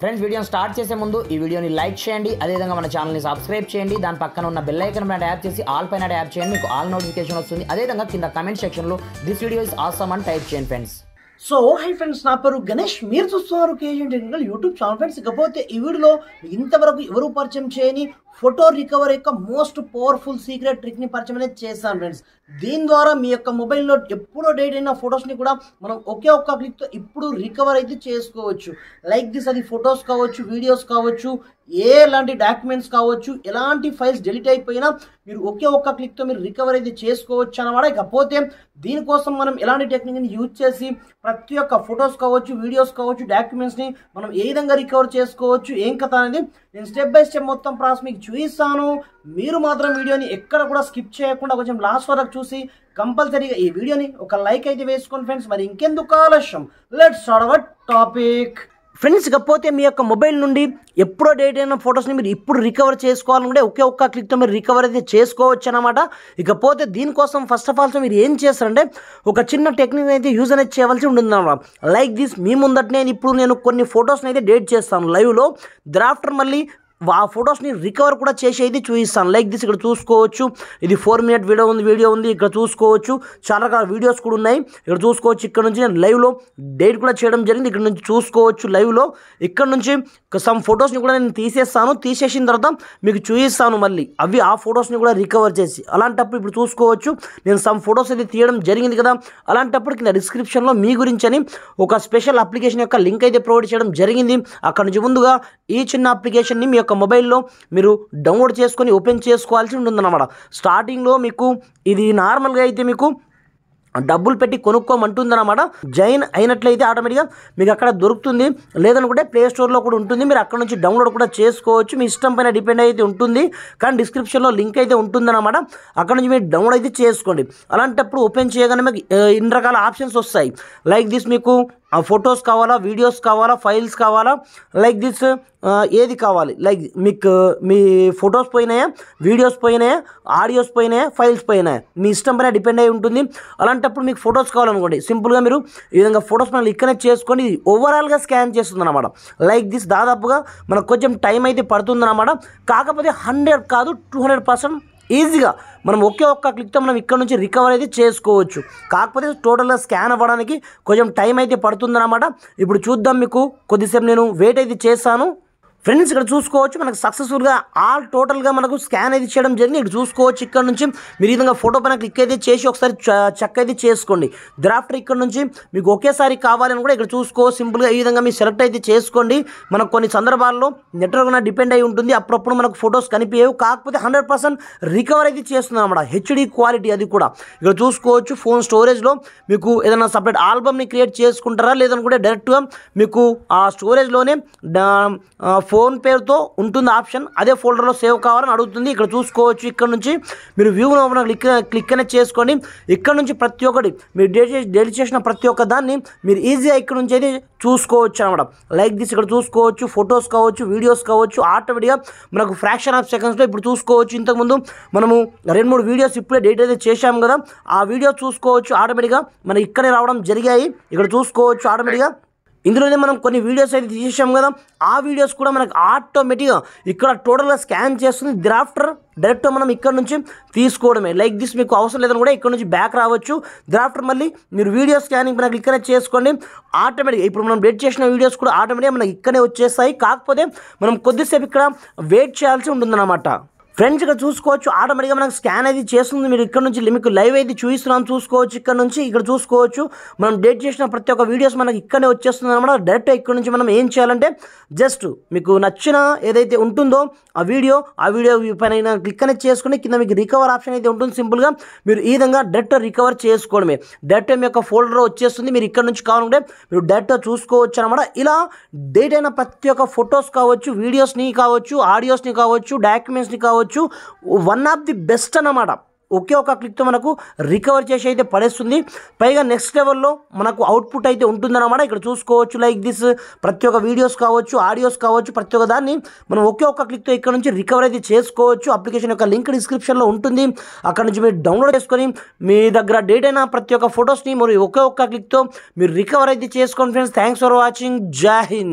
Friends వీడియోని start చేసే ముందు ఈ వీడియోని లైక్ చేయండి, అదేవిధంగా మన ఛానల్ని సబ్స్క్రైబ్ చేయండి. దాని పక్కన ఉన్న బెల్ ఐకాన్ పైన ట్యాప్ చేసి ఆల్ పైన ట్యాప్ చేయండి, మీకు ఆల్ నోటిఫికేషన్ వస్తుంది. అదేవిధంగా కింద కమెంట్ సెక్షన్లో దిస్ వీడియో ఇస్ ఆసమ్ అని టైప్ చేయండి ఫ్రెండ్స్. సో హై ఫ్రెండ్స్, నా పేరు గణేష్, మీరు చూస్తున్నారు KGN technical YouTube channel. Friends, ఇకపోతే ఈ వీడియోలో ఇంతవరకు ఎవరు పరిచయం చేయని ఫోటో రికవరీ యొక్క మోస్ట్ పవర్ఫుల్ సీక్రెట్ ట్రిక్ని పరిచయం అనేది చేశాను ఫ్రెండ్స్. దీని ద్వారా మీ యొక్క మొబైల్లో ఎప్పుడో డేట్ అయిన ఫొటోస్ని కూడా మనం ఒకే ఒక్క క్లిక్తో ఇప్పుడు రికవర్ అయితే చేసుకోవచ్చు. లైక్ దిస్, అది ఫొటోస్ కావచ్చు, వీడియోస్ కావచ్చు, ఎలాంటి డాక్యుమెంట్స్ కావచ్చు, ఎలాంటి ఫైల్స్ డిలీట్ అయిపోయినా మీరు ఒకే ఒక్క క్లిక్తో మీరు రికవర్ అయితే చేసుకోవచ్చు అన్నమాట. ఇకపోతే దీనికోసం మనం ఎలాంటి టెక్నిక్ని యూజ్ చేసి ప్రతి ఒక్క ఫొటోస్ కావచ్చు, వీడియోస్ కావచ్చు, డాక్యుమెంట్స్ని మనం ఏ విధంగా రికవర్ చేసుకోవచ్చు, ఏం కథ అనేది నేను స్టెప్ బై స్టెప్ మొత్తం ప్రాసెస్ మీకు చూపిస్తాను. మీరు మాత్రం వీడియోని ఎక్కడ కూడా స్కిప్ చేయకుండా కొంచెం లాస్ట్ వరకు చూసి కంపల్సరీగా ఈ వీడియోని ఒక లైక్ అయితే వేసుకోండి ఫ్రెండ్స్. మరి ఇంకెందుకు ఆలస్యం, let's start our topic. Friends, ఇకపోతే మీ యొక్క మొబైల్ నుండి ఎప్పుడో డేట్ అయిన ఫొటోస్ని మీరు ఇప్పుడు రికవర్ చేసుకోవాలంటే ఒకే ఒక్క క్లిక్తో మీరు రికవర్ అయితే చేసుకోవచ్చు అనమాట. ఇకపోతే దీనికోసం ఫస్ట్ ఆఫ్ ఆల్ మీరు ఏం చేస్తారంటే ఒక చిన్న టెక్నిక్ అయితే యూజ్ అనేది చేయవలసి ఉంటుంది అనమాట. లైక్ దిస్, మీ ముందట ఇప్పుడు నేను కొన్ని ఫొటోస్ని అయితే డేట్ చేస్తాను లైవ్లో. దరాఫ్టర్ మళ్ళీ ఆ ఫొటోస్ని రికవర్ కూడా చేసి అయితే చూపిస్తాను. లైక్ దిస్, ఇక్కడ చూసుకోవచ్చు, ఇది 4 minute వీడియో ఉంది. ఇక్కడ చూసుకోవచ్చు చాలా రకాల వీడియోస్ కూడా ఉన్నాయి. ఇక్కడ చూసుకోవచ్చు, ఇక్కడ నుంచి నేను లైవ్లో డేట్ కూడా చేయడం జరిగింది. ఇక్కడ నుంచి చూసుకోవచ్చు లైవ్లో. ఇక్కడ నుంచి సమ్ ఫొటోస్ని కూడా నేను తీసేసిన తర్వాత మీకు చూపిస్తాను మళ్ళీ అవి ఆ ఫొటోస్ని కూడా రికవర్ చేసి. అలాంటప్పుడు ఇప్పుడు చూసుకోవచ్చు నేను సమ్ ఫొటోస్ అయితే తీయడం జరిగింది కదా. అలాంటప్పుడు కింద డిస్క్రిప్షన్లో మీ గురించి అని ఒక స్పెషల్ అప్లికేషన్ యొక్క లింక్ అయితే ప్రొవైడ్ చేయడం జరిగింది. అక్కడ నుంచి ముందుగా ఈ చిన్న అప్లికేషన్ని మీ యొక్క మొబైల్లో మీరు డౌన్లోడ్ చేసుకొని ఓపెన్ చేసుకోవాల్సి ఉంటుందన్నమాట. స్టార్టింగ్లో మీకు ఇది నార్మల్గా అయితే మీకు డబ్బులు పెట్టి కొనుక్కోమంటుందన్నమాట. జాయిన్ అయినట్లయితే ఆటోమేటిక్గా మీకు అక్కడ దొరుకుతుంది. లేదనుకుంటే ప్లే స్టోర్లో కూడా ఉంటుంది, మీరు అక్కడ నుంచి డౌన్లోడ్ కూడా చేసుకోవచ్చు. మీ ఇష్టం పైన డిపెండ్ అయితే ఉంటుంది, కానీ డిస్క్రిప్షన్లో లింక్ అయితే ఉంటుందన్నమాట. అక్కడ నుంచి మీరు డౌన్లోడ్ అయితే చేసుకోండి. అలాంటప్పుడు ఓపెన్ చేయగానే మీకు ఇన్ని రకాల ఆప్షన్స్ వస్తాయి. లైక్ దిస్, మీకు ఫొటోస్ కావాలా, వీడియోస్ కావాలా, ఫైల్స్ కావాలా, లైక్ దిస్ ఏది కావాలి. లైక్ మీకు మీ ఫొటోస్ పోయినాయా, వీడియోస్ పోయినాయా, ఆడియోస్ పోయినాయా, ఫైల్స్ పోయినాయా, మీ ఇష్టం పైన డిపెండ్ అయి ఉంటుంది. అలాంటప్పుడు మీకు ఫొటోస్ కావాలనుకోండి, సింపుల్గా మీరు ఈ విధంగా ఫొటోస్ మనం ఇక్కడ చేసుకొని ఓవరాల్గా స్కాన్ చేస్తుంది అనమాట. లైక్ దిస్, దాదాపుగా మనకు కొంచెం టైం అయితే పడుతుందన్నమాట. కాకపోతే 100 కాదు 200% ఈజీగా మనం ఒకే ఒక్క క్లిక్తో మనం ఇక్కడ నుంచి రికవర్ అయితే చేసుకోవచ్చు. కాకపోతే టోటల్గా స్కాన్ అవ్వడానికి కొంచెం టైం అయితే పడుతుందన్నమాట. ఇప్పుడు చూద్దాం, మీకు కొద్దిసేపు నేను వెయిట్ అయితే చేస్తాను. ఫ్రెండ్స్, ఇక్కడ చూసుకోవచ్చు మనకు సక్సెస్ఫుల్గా టోటల్గా మనకు స్కాన్ అయితే చేయడం జరిగింది. ఇక్కడ చూసుకోవచ్చు, ఇక్కడ నుంచి మీరు ఈ విధంగా ఫోటో పైన క్లిక్ అయితే చేసి ఒకసారి చెక్ అయితే చేసుకోండి. దరాఫ్టర్ ఇక్కడ నుంచి మీకు ఒకేసారి కావాలని కూడా ఇక్కడ చూసుకోవచ్చు. సింపుల్గా ఈ విధంగా మీరు సెలెక్ట్ అయితే చేసుకోండి. మనకు కొన్ని సందర్భాల్లో నెట్వర్క్ మీద డిపెండ్ అయి ఉంటుంది, అప్పుడప్పుడు మనకు ఫొటోస్ కనిపించవు. కాకపోతే 100% రికవర్ అయితే చేస్తుంది అన్నమాట. హెచ్డి క్వాలిటీ అది కూడా. ఇక్కడ చూసుకోవచ్చు ఫోన్ స్టోరేజ్లో మీకు ఏదైనా సపరేట్ ఆల్బమ్ని క్రియేట్ చేసుకుంటారా, లేదనుకుంటే డైరెక్ట్గా మీకు ఆ స్టోరేజ్లోనే ఫోన్ పేరుతో ఉంటుంది ఆప్షన్, అదే ఫోల్డర్లో సేవ్ కావాలని అడుగుతుంది. ఇక్కడ చూసుకోవచ్చు, ఇక్కడ నుంచి మీరు వ్యూ క్లిక్ అనేది చేసుకోండి. ఇక్కడ నుంచి ప్రతి ఒక్కటి మీరు డెలిట్ చేసిన ప్రతి ఒక్క దాన్ని మీరు ఈజీగా ఇక్కడ నుంచి అయితే చూసుకోవచ్చు అనమాట. లైక్ దిస్, ఇక్కడ చూసుకోవచ్చు ఫొటోస్ కావచ్చు, వీడియోస్ కావచ్చు, ఆటోమేటిక్గా మనకు ఫ్రాక్షన్ ఆఫ్ సెకండ్స్లో ఇప్పుడు చూసుకోవచ్చు. ఇంతకుముందు మనము 2-3 వీడియోస్ ఇప్పుడే డేట్ అయితే చేశాము కదా, ఆ వీడియో చూసుకోవచ్చు ఆటోమేటిక్గా మనకి ఇక్కడే రావడం జరిగాయి. ఇక్కడ చూసుకోవచ్చు ఆటోమేటిక్గా ఇందులోనే మనం కొన్ని వీడియోస్ అయితే తీసేసాం కదా, ఆ వీడియోస్ కూడా మనకు ఆటోమేటిక్గా ఇక్కడ టోటల్గా స్కాన్ చేస్తుంది. దిరాఫ్టర్ డైరెక్ట్గా మనం ఇక్కడ నుంచి తీసుకోవడమే. లైక్ దిస్, మీకు అవసరం లేదని కూడా ఇక్కడ నుంచి బ్యాక్ రావచ్చు. దిరాఫ్టర్ మళ్ళీ మీరు వీడియో స్కానింగ్ మనకి ఇక్కడే చేసుకోండి. ఆటోమేటిక్గా ఇప్పుడు మనం డెలిట్ చేసిన వీడియోస్ కూడా ఆటోమేటిక్గా మనకి ఇక్కడే వచ్చేస్తాయి. కాకపోతే మనం కొద్దిసేపు ఇక్కడ వెయిట్ చేయాల్సి ఉంటుందన్నమాట. ఫ్రెండ్స్, ఇక్కడ చూసుకోవచ్చు ఆటోమేటిక్గా మనకు స్కాన్ అయితే చేస్తుంది. మీరు ఇక్కడ నుంచి మీకు లైవ్ అయితే చూపిస్తున్నాను చూసుకోవచ్చు. ఇక్కడ నుంచి ఇక్కడ చూసుకోవచ్చు మనం డేట్ చేసిన ప్రతి ఒక్క వీడియోస్ మనకి ఇక్కడే వచ్చేస్తుంది అనమాట. డైరెక్ట్ ఇక్కడ నుంచి మనం ఏం చేయాలంటే జస్ట్ మీకు నచ్చిన ఏదైతే ఉంటుందో ఆ వీడియో పైన క్లిక్ అనేది చేసుకుని కింద మీకు రికవర్ ఆప్షన్ అయితే ఉంటుంది. సింపుల్గా మీరు ఈ విధంగా డైరెక్ట్ రికవర్ చేసుకోవడమే. డైరెక్ట్ మీ యొక్క ఫోల్డర్ వచ్చేస్తుంది. మీరు ఇక్కడ నుంచి కావాలంటే మీరు డైరెక్ట్ చూసుకోవచ్చు అనమాట. ఇలా డేట్ అయిన ప్రతి ఒక్క ఫొటోస్ కావచ్చు, వీడియోస్ని కావచ్చు, ఆడియోస్ని కావచ్చు, డాక్యుమెంట్స్ని కావచ్చు, వన్ ఆఫ్ ది బెస్ట్ అన్నమాట. ఒకే ఒక క్లిక్తో మనకు రికవర్ చేసి అయితే పడేస్తుంది. పైగా నెక్స్ట్ లెవెల్లో మనకు అవుట్పుట్ అయితే ఉంటుందన్నమాట. ఇక్కడ చూసుకోవచ్చు లైక్ దిస్, ప్రతి ఒక్క వీడియోస్ కావచ్చు, ఆడియోస్ కావచ్చు, ప్రతి ఒక్క దాన్ని మనం ఒకే ఒక్క క్లిక్తో ఇక్కడ నుంచి రికవర్ అయితే చేసుకోవచ్చు. అప్లికేషన్ యొక్క లింక్ డిస్క్రిప్షన్లో ఉంటుంది. అక్కడ నుంచి మీరు డౌన్లోడ్ చేసుకొని మీ దగ్గర డేట్ అయిన ప్రతి ఒక్క ఫొటోస్ని మరి ఒకే ఒక్క క్లిక్తో మీరు రికవర్ అయితే చేసుకోండి. Friends, thanks for watching. జై హింద్.